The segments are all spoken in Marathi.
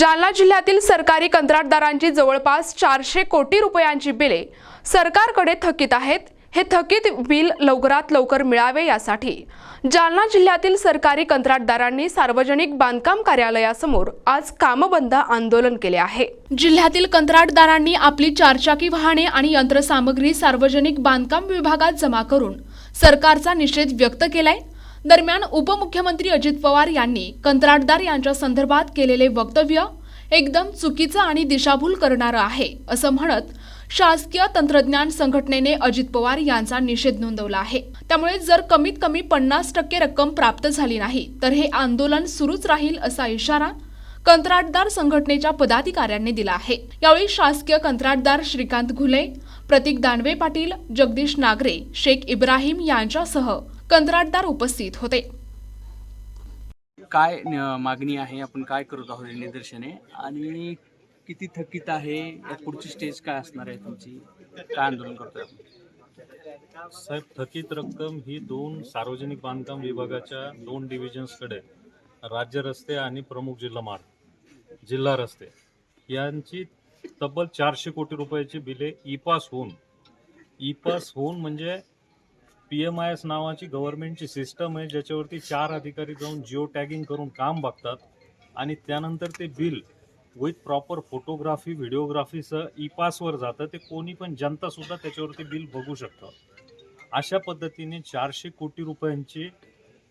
जालना जिल्ह्यातील सरकारी कंत्राटदारांची जवळपास 400 कोटी रुपयांची बिले सरकारकडे थकीत आहेत। हे थकीत बिल लवकरात लवकर मिळावे यासाठी जालना जिल्ह्यातील सरकारी कंत्राटदारांनी सार्वजनिक बांधकाम कार्यालयासमोर आज कामबंद आंदोलन केले आहे। जिल्ह्यातील कंत्राटदारांनी आपली चारचाकी वाहने आणि यंत्रसामग्री सार्वजनिक बांधकाम विभागात जमा करून सरकारचा निषेध व्यक्त केलाय। दरम्यान उपमुख्यमंत्री अजित पवार यांनी कंत्राटदार यांच्या संदर्भात केलेले वक्तव्य एकदम चुकीचं आणि दिशाभूल करणारं आहे असं म्हणत शासकीय तंत्रज्ञान संघटनेने अजित पवार यांचा निषेध नोंदवला आहे। त्यामुळे जर कमीत कमी 50% रक्कम प्राप्त झाली नाही तर हे आंदोलन सुरूच राहील असा इशारा कंत्राटदार संघटनेच्या पदाधिकाऱ्यांनी दिला आहे। यावेळी शासकीय कंत्राटदार श्रीकांत घुले, प्रतीक दानवे पाटील, जगदीश नागरे, शेख इब्राहिम यांच्यासह कंत्राटदार उपस्थित होते। काय मागणी आहे, आपण काय करत आहोत निदर्शने आणि किती थकीत आहे, या पुढची स्टेज काय असणार आहे तुमची, काय आंदोलन करतोय आपण? साहेब, थकीत रक्कम ही दोन सार्वजनिक बांधकाम विभागाच्या 2 डिव्हिजन्सकडे राज्य रस्ते आणि प्रमुख जिल्हा मार्ग, जिल्हा रस्ते यांची तब्बल 400 कोटी रुपयाची बिले ई पास होऊन म्हणजे PMIS नावाची गव्हर्नमेंटची सिस्टम आहे, ज्याच्यावरती 4 अधिकारी जाऊन जिओ टॅगिंग करून काम बघतात आणि त्यानंतर ते बिल विथ प्रॉपर फोटोग्राफी व्हिडिओग्राफीसह ई पासवर जातं। ते कोणी पण जनता सुद्धा त्याच्यावरती बिल बघू शकतं। अशा पद्धतीने 400 कोटी रुपयांची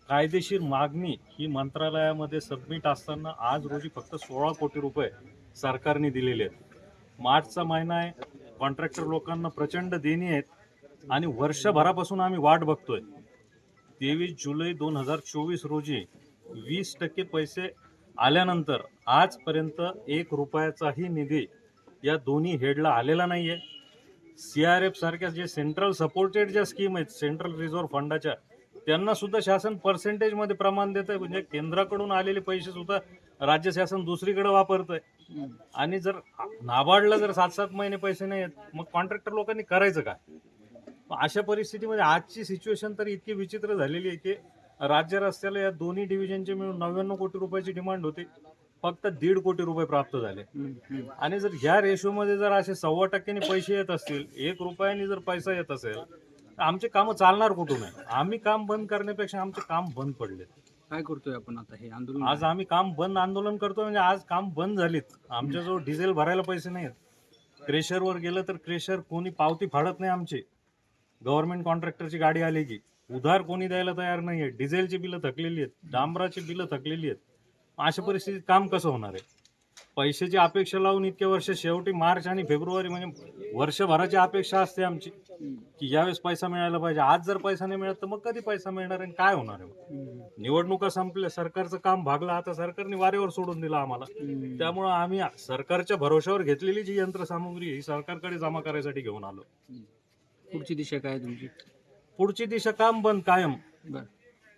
कायदेशीर मागणी ही मंत्रालयामध्ये सबमिट असताना आज रोजी फक्त 16 कोटी रुपये सरकारने दिलेले आहेत। मार्चचा महिना आहे, कॉन्ट्रॅक्टर लोकांना प्रचंड देणी आहेत आणि वर्षभरापासून आम्ही वाट बघतोय। 23 जुलै 2024 रोजी 20% पैसे आल्यानंतर आजपर्यंत 1 रुपयाचाही निधी या दोन्ही हेडला आलेला नाहीये। CRF सारख्या जे सेंट्रल सपोर्टेड ज्या स्कीम आहेत सेंट्रल रिझर्व्ह फंडाच्या, त्यांना सुद्धा शासन पर्सेंटेजमध्ये प्रमाण देत आहे, म्हणजे केंद्राकडून आलेले पैसे सुद्धा राज्य शासन दुसरीकडे वापरतंय। आणि जर नाबार्डला जर 7-7 महिने पैसे नाही आहेत, मग कॉन्ट्रॅक्टर लोकांनी करायचं काय? अशा परिस्थितीमध्ये आजची सिच्युएशन तर इतकी विचित्र झालेली आहे की राज्य रस्त्याला या दोन्ही डिव्हिजनचे मिळून 99 कोटी रुपयाची डिमांड होती, फक्त 1.5 कोटी रुपये प्राप्त झाले। आणि जर ह्या रेशोमध्ये जर असे 1.25% पैसे येत असतील, 1 रुपयाने जर पैसा येत असेल तर आमचे कामं चालणार कुठून आहे? आम्ही काम बंद करण्यापेक्षा आमचे काम बंद पडले। काय करतोय आपण आता हे आंदोलन? आज आम्ही काम बंद आंदोलन करतोय, म्हणजे आज काम बंद झालीत। आमच्याजवळ डिझेल भरायला पैसे नाहीत। क्रेशरवर गेलं तर क्रेशर कोणी पावती फाडत नाही आमची। गव्हर्नमेंट कॉन्ट्रॅक्टरची गाडी आली की उधार कोणी द्यायला तयार नाहीये। डिझेलची बिलं थकलेली आहेत, डांबराची बिलं थकलेली आहेत। अशा परिस्थितीत काम कसं होणार आहे? पैशाची अपेक्षा लावून इतक्या वर्ष शेवटी मार्च आणि फेब्रुवारी म्हणजे वर्षभराची अपेक्षा असते आमची की यावेळेस पैसा मिळायला पाहिजे। आज जर पैसा नाही मिळत तर मग कधी पैसा मिळणार आणि काय होणार आहे? निवडणुका संपल्या, सरकारचं काम भागलं, आता सरकारने वारेवर सोडून दिलं आम्हाला। त्यामुळं आम्ही सरकारच्या भरोश्यावर घेतलेली जी यंत्रसामुग्री ही सरकारकडे जमा करायसाठी घेऊन आलो। पुढची दिशा काय तुमची? पुढची दिशा काम बंद कायम।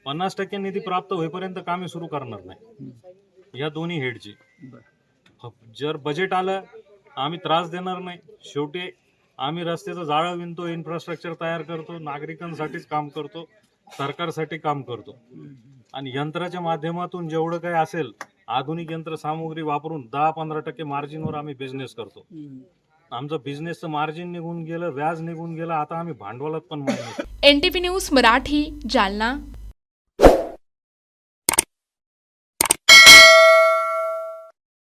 50% निधी प्राप्त होईपर्यंत कामे सुरू करणार नाही या दोन्ही हेडची। जर बजेट आलं आम्ही त्रास देणार नाही। शेवटी आम्ही रस्त्याचं जाळं विणतो, इन्फ्रास्ट्रक्चर तयार करतो, नागरिकांसाठीच काम करतो, सरकारसाठी काम करतो। आणि यंत्राच्या माध्यमातून जेवढं काही असेल आधुनिक यंत्रसामुग्री वापरून 10-15% मार्जिनवर आम्ही बिझनेस करतो। आमचं बिझनेसचं मार्जिन निघून गेलं, व्याज निघून गेलं, आता आम्ही भांडवलात पण नाही। NTV news Marathi, Jalna.